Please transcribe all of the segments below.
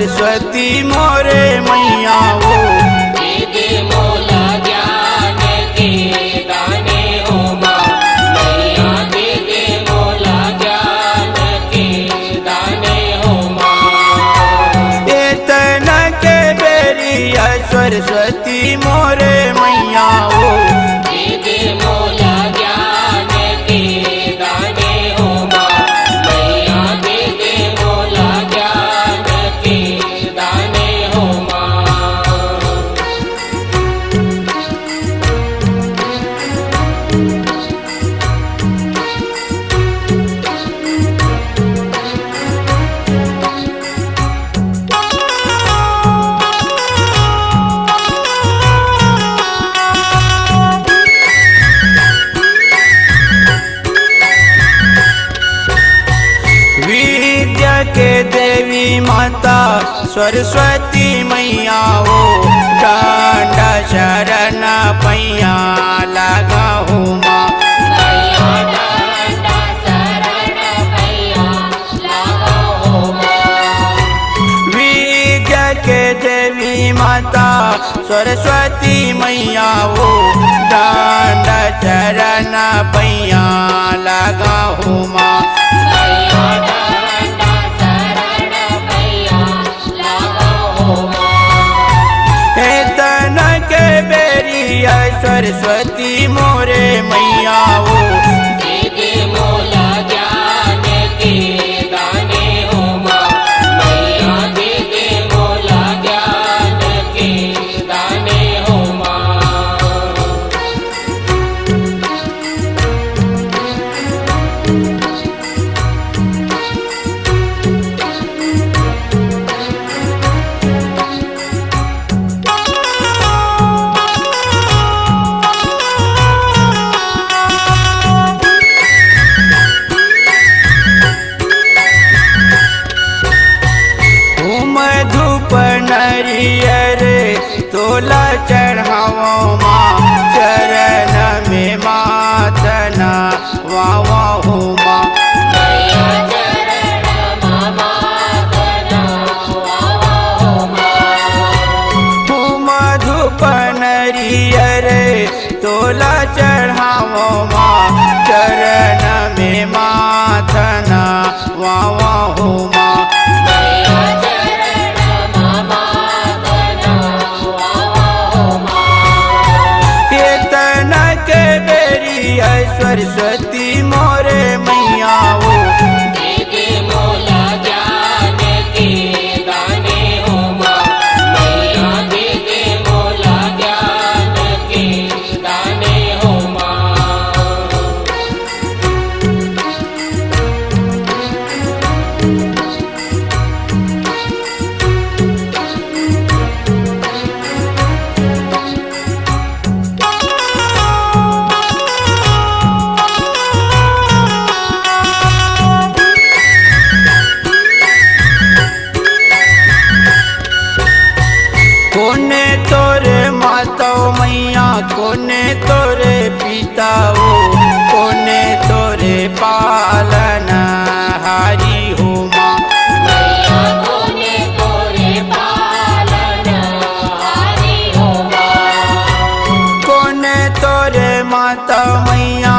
सरस्वती मोरे मैया हो। दे मोला ज्ञान के दाने हो माँ मैया, दे मोला ज्ञान के दाने हो माँ। इतना के बेरिया सरस्वती मोरे मैया हो। दे मोला ज्ञान के दाने हो माँ मैया, दे मोला ज्ञान के दाने हो माँ। विद्या के देवी माता सरस्वती मैया हो। डांडा शरण पैया लगा हो माँ मैया डांडा शरण पैया लगा हो माँ। विद्या के देवी माता सरस्वती मैया हो। डांडा शरण पैया लगा हो माँ। मैया डांडा शरण पैया लगा हो माँ। तन के बेरिया सरस्वती मोरे मैया हो। दे मोला ज्ञान के दाने हो माँ मैया, दे मोला ज्ञान के दाने हो माँ। घूम धूप नरियर तोला चढ़ावो माँ। चरण में मातना वावा हो माँ। मैया चरण मामा तना वावा हो माँ। घूम धूप नरियर तोला चढ़ावो माँ। चरण में मातना वावा हो माँ। मैया चरण मामा तना वावा हो माँ। तना के बेरिया सरस्वती मोरे मैया हो। दे मोला ज्ञान के दाने हो माँ मैया, दे मोला ज्ञान के दाने हो माँ। कोने तोरे माता मैया, कोने तोरे पिता हो। कोने तोरे पालन हारी हो माँ मैया कोने तोरे पालन हारी हो माँ। कोने तोरे माता मैया,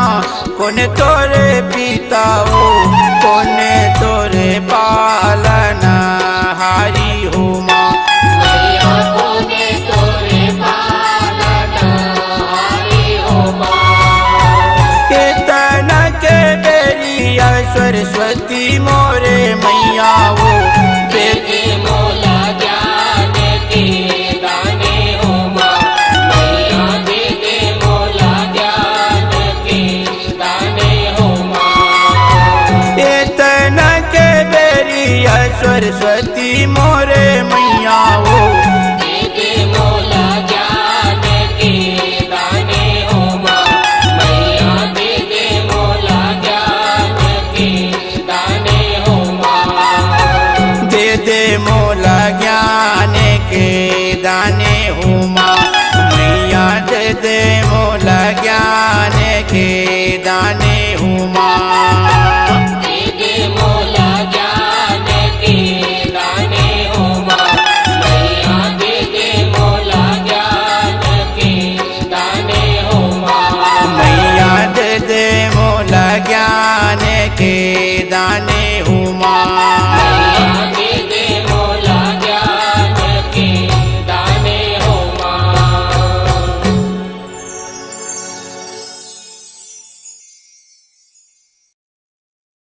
कोने तोरे पिता हो।